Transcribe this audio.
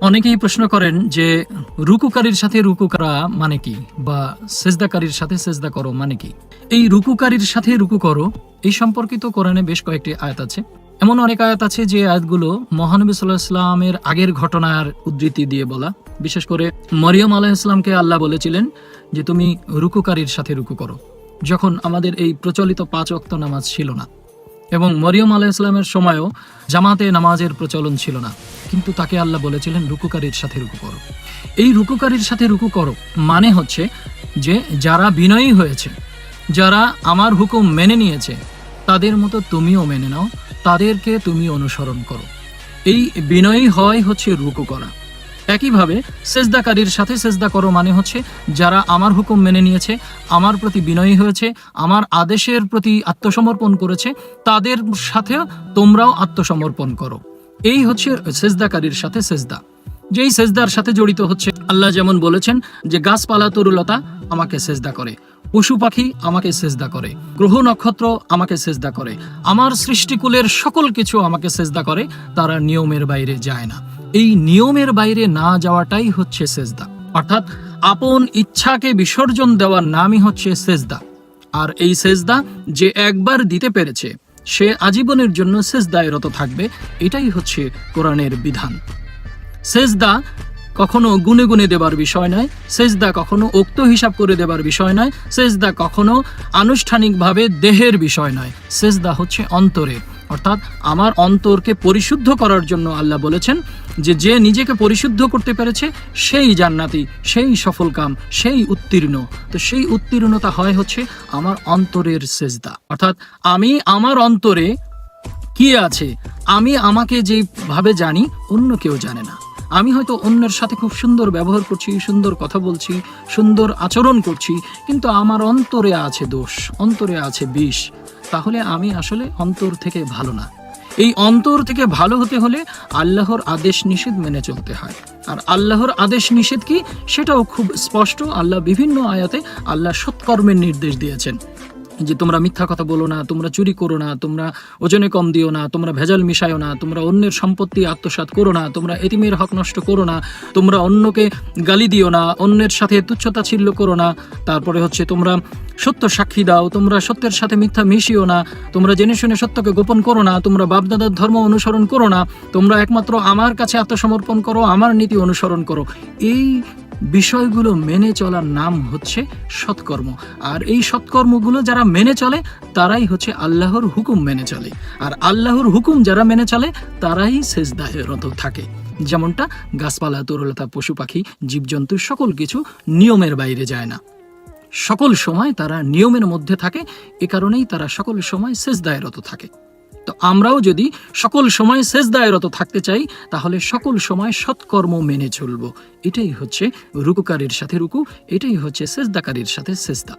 অনেকেই প্রশ্ন করেন যে রুকুকারীর সাথে রুকু করা মানে কি, বা সেজদাকারীর সাথে সেজদা করো মানে কি। এই রুকুকারীর সাথে রুকু করো এই সম্পর্কিত কোরআনে বেশ কয়েকটি আয়াত আছে। এমন অনেক আয়াত আছে যে আয়াতগুলো মহানবী সাল্লাল্লাহু আলাইহি ওয়াসাল্লামের আগের ঘটনার উদ্ধৃতি দিয়ে বলা। বিশেষ করে মরিয়ম আলাইহিস সালামকে আল্লাহ বলেছিলেন যে তুমি রুকুকারীর সাথে রুকু করো, যখন আমাদের এই প্রচলিত 5 ওয়াক্ত নামাজ ছিল না, এবং মরিয়ম আলাইহিস সালামের সময়ও জামাতে নামাজের প্রচলন ছিল না, কিন্তু তাকে আল্লাহ বলেছিলেন রুকুকারীর সাথে রুকু করো। এই রুকুকারীর সাথে রুকু করো মানে হচ্ছে যে যারা বিনয়ী হয়েছে, যারা আমার হুকুম মেনে নিয়েছে, তাদের মতো তুমিও মেনে নাও, তাদেরকে তুমি অনুসরণ করো। এই বিনয়ী হয় হচ্ছে রুকু করা। একইভাবে সেজদাকারীর সাথে সেজদা করো মানে হচ্ছে যারা আমার হুকুম মেনে নিয়েছে, আমার প্রতি বিনয়ী হয়েছে, আমার আদেশের প্রতি আত্মসমর্পণ করেছে, তাদের সাথেও তোমরাও আত্মসমর্পণ করো। এই হচ্ছে সেজদাকারীর সাথে সেজদা। যেই সেজদার সাথে জড়িত হচ্ছে, আল্লাহ যেমন বলেছেন যে গাছপালা তরুলতা আমাকে সেজদা করে, পশু পাখি আমাকে সেজদা করে, গ্রহ নক্ষত্র আমাকে সেজদা করে, আমার সৃষ্টিকুলের সকল কিছু আমাকে সেজদা করে, তারা নিয়মের বাইরে যায় না। এই নিয়মের বাইরে না যাওয়াটাই হচ্ছে সেজদা, অর্থাৎ আপন ইচ্ছাকে বিসর্জন দেওয়ার নামই হচ্ছে সেজদা। আর এই সেজদা যে একবার দিতে পেরেছে সে আজীবনের জন্য সেজদায় রত থাকবে, এটাই হচ্ছে কোরআনের বিধান। সেজদা কখনো গুনে গুনে দেবার বিষয় নয়, সেজদা কখনো উক্ত হিসাব করে দেবার বিষয় নয়, সেজদা কখনো আনুষ্ঠানিকভাবে দেহের বিষয় নয়। সেজদা হচ্ছে অন্তরে, অর্থাৎ আমার অন্তরকে পরিশুদ্ধ করার জন্য আল্লাহ বলেছেন যে যে নিজেকে পরিশুদ্ধ করতে পেরেছে সেই জান্নাতি, সেই সফলকাম, সেই উত্তীর্ণ। তো সেই উত্তীর্ণতা হয় হচ্ছে আমার অন্তরের সেজদা, অর্থাৎ আমি আমার অন্তরে কি আছে, আমি আমাকে যেভাবে জানি অন্য কেউ জানে না। আমি হয়তো অন্যের সাথে খুব সুন্দর ব্যবহার করছি, সুন্দর কথা বলছি, সুন্দর আচরণ করছি, কিন্তু আমার অন্তরে আছে দোষ, অন্তরে আছে বিষ। তাহলে আমি আসলে অন্তর থেকে ভালো না। এই অন্তর থেকে ভালো হতে হলে আল্লাহর আদেশ নিষেধ মেনে চলতে হয়। আর আল্লাহর আদেশ নিষেধ কি সেটাও খুব স্পষ্ট। আল্লাহ বিভিন্ন আয়াতে আল্লাহ সৎকর্মের নির্দেশ দিয়েছেন যে তোমরা মিথ্যা কথা বলো না, তোমরা চুরি করো না, তোমরা ওজনে কম দিও না, তোমরা ভেজাল মিশায়ো না, তোমরা অন্যের সম্পত্তি আত্মসাৎ করো না, তোমরা এতিমের হক নষ্ট করো না, তোমরা অন্যকে গালি দিও না, অন্যের সাথে তুচ্ছতাচ্ছিল্য করো না, তারপরে হচ্ছে তোমরা সত্য সাক্ষী দাও, তোমরা সত্যের সাথে মিথ্যা মিশিও না, তোমরা জেনে শুনে সত্যকে গোপন করো না, তোমরা বাপদাদার ধর্ম অনুসরণ করো না, তোমরা একমাত্র আমার কাছে আত্মসমর্পণ করো, আমার নীতি অনুসরণ করো। এই বিষয়গুলো মেনে চলার নাম হচ্ছে সৎকর্ম। আর এই সৎকর্মগুলো যারা মেনে চলে তারাই হচ্ছে আল্লাহর হুকুম মেনে চলে। আর আল্লাহর হুকুম যারা মেনে চলে তারাই সেজদায় রত থাকে। যেমনটা গাছপালা তরুলতা পশু পাখি জীবজন্তু সকল কিছু নিয়মের বাইরে যায় না, সকল সময় তারা নিয়মের মধ্যে থাকে। এ কারণেই তারা সকল সময় সেজদায় রত থাকে। তো আমরাও যদি সকল সময় সেজদায় রত থাকতে চাই তাহলে সকল সময় সৎকর্ম মেনে চলবো। এটাই হচ্ছে রুকুকারীর সাথে রুকু, এটাই হচ্ছে সেজদাকারীর সাথে সেজদা।